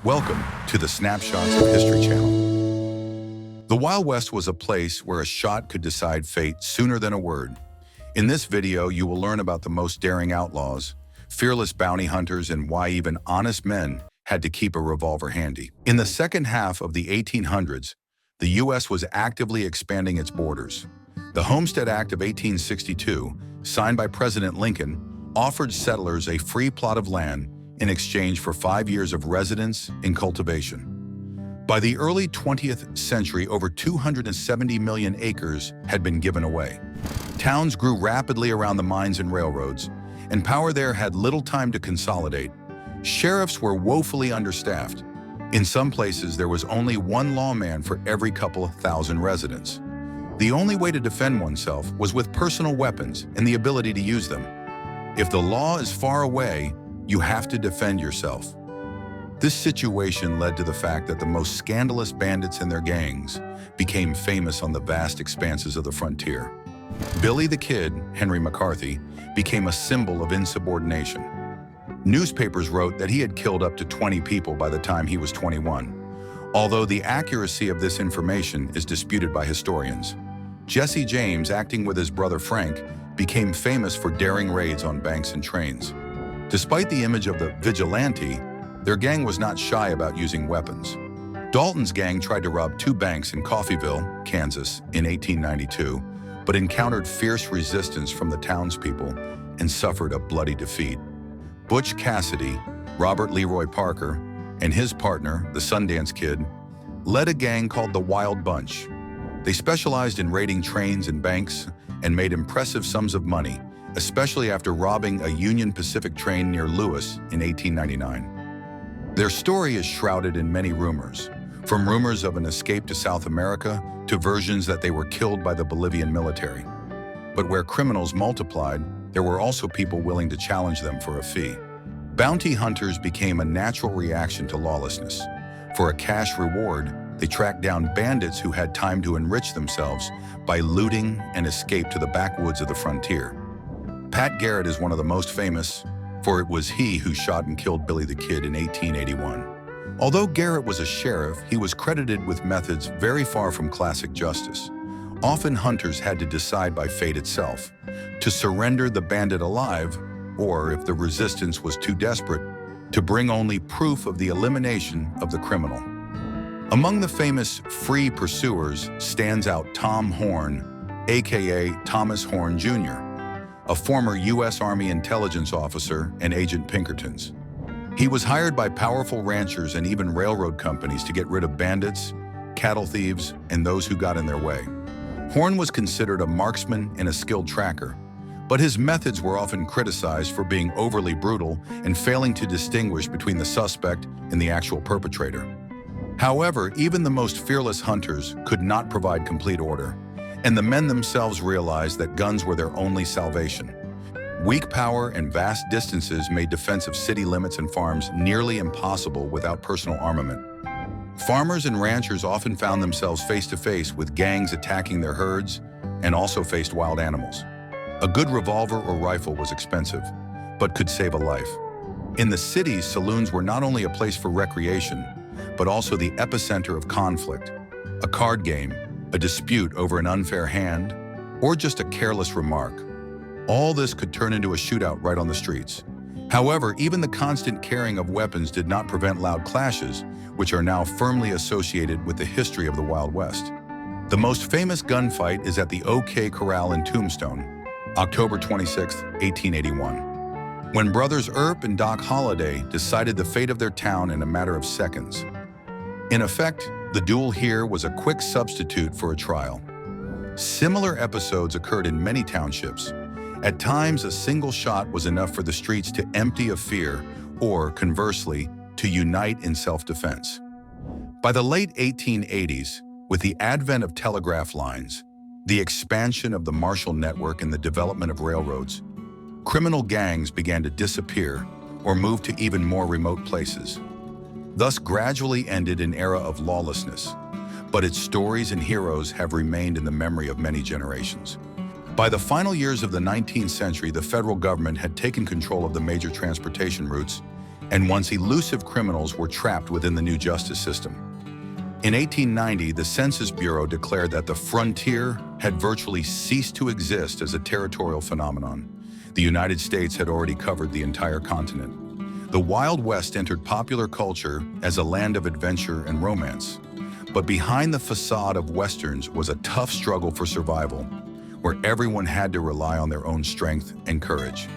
Welcome to the Snapshots of History channel. The Wild West was a place where a shot could decide fate sooner than a word. In this video, you will learn about the most daring outlaws, fearless bounty hunters, and why even honest men had to keep a revolver handy. In the second half of the 1800s, the U.S. was actively expanding its borders. The Homestead Act of 1862, signed by President Lincoln, offered settlers a free plot of land in exchange for 5 years of residence and cultivation. By the early 20th century, over 270 million acres had been given away. Towns grew rapidly around the mines and railroads, and power there had little time to consolidate. Sheriffs were woefully understaffed. In some places, there was only one lawman for every couple of thousand residents. The only way to defend oneself was with personal weapons and the ability to use them. If the law is far away, you have to defend yourself. This situation led to the fact that the most scandalous bandits and their gangs became famous on the vast expanses of the frontier. Billy the Kid, Henry McCarthy, became a symbol of insubordination. Newspapers wrote that he had killed up to 20 people by the time he was 21, although the accuracy of this information is disputed by historians. Jesse James, acting with his brother Frank, became famous for daring raids on banks and trains. Despite the image of the vigilante, their gang was not shy about using weapons. Dalton's gang tried to rob 2 banks in Coffeyville, Kansas, in 1892, but encountered fierce resistance from the townspeople and suffered a bloody defeat. Butch Cassidy, Robert Leroy Parker, and his partner, the Sundance Kid, led a gang called the Wild Bunch. They specialized in raiding trains and banks and made impressive sums of money, especially after robbing a Union Pacific train near Lewis in 1899. Their story is shrouded in many rumors, from rumors of an escape to South America to versions that they were killed by the Bolivian military. But where criminals multiplied, there were also people willing to challenge them for a fee. Bounty hunters became a natural reaction to lawlessness. For a cash reward, they tracked down bandits who had time to enrich themselves by looting and escape to the backwoods of the frontier. Pat Garrett is one of the most famous, for it was he who shot and killed Billy the Kid in 1881. Although Garrett was a sheriff, he was credited with methods very far from classic justice. Often hunters had to decide by fate itself, to surrender the bandit alive, or if the resistance was too desperate, to bring only proof of the elimination of the criminal. Among the famous free pursuers stands out Tom Horn, aka Thomas Horn Jr., a former U.S. Army intelligence officer and Agent Pinkertons. He was hired by powerful ranchers and even railroad companies to get rid of bandits, cattle thieves, and those who got in their way. Horn was considered a marksman and a skilled tracker, but his methods were often criticized for being overly brutal and failing to distinguish between the suspect and the actual perpetrator. However, even the most fearless hunters could not provide complete order, and the men themselves realized that guns were their only salvation. Weak power and vast distances made defense of city limits and farms nearly impossible without personal armament. Farmers and ranchers often found themselves face to face with gangs attacking their herds and also faced wild animals. A good revolver or rifle was expensive, but could save a life. In the cities, saloons were not only a place for recreation, but also the epicenter of conflict. A card game, a dispute over an unfair hand, or just a careless remark. All this could turn into a shootout right on the streets. However, even the constant carrying of weapons did not prevent loud clashes, which are now firmly associated with the history of the Wild West. The most famous gunfight is at the OK Corral in Tombstone, October 26, 1881, when brothers Earp and Doc Holliday decided the fate of their town in a matter of seconds. In effect, the duel here was a quick substitute for a trial. Similar episodes occurred in many townships. At times, a single shot was enough for the streets to empty of fear, or conversely, to unite in self-defense. By the late 1880s, with the advent of telegraph lines, the expansion of the Marshall Network and the development of railroads, criminal gangs began to disappear or move to even more remote places. Thus gradually ended an era of lawlessness, but its stories and heroes have remained in the memory of many generations. By the final years of the 19th century, the federal government had taken control of the major transportation routes and once elusive criminals were trapped within the new justice system. In 1890, the Census Bureau declared that the frontier had virtually ceased to exist as a territorial phenomenon. The United States had already covered the entire continent. The Wild West entered popular culture as a land of adventure and romance. But behind the facade of Westerns was a tough struggle for survival, where everyone had to rely on their own strength and courage.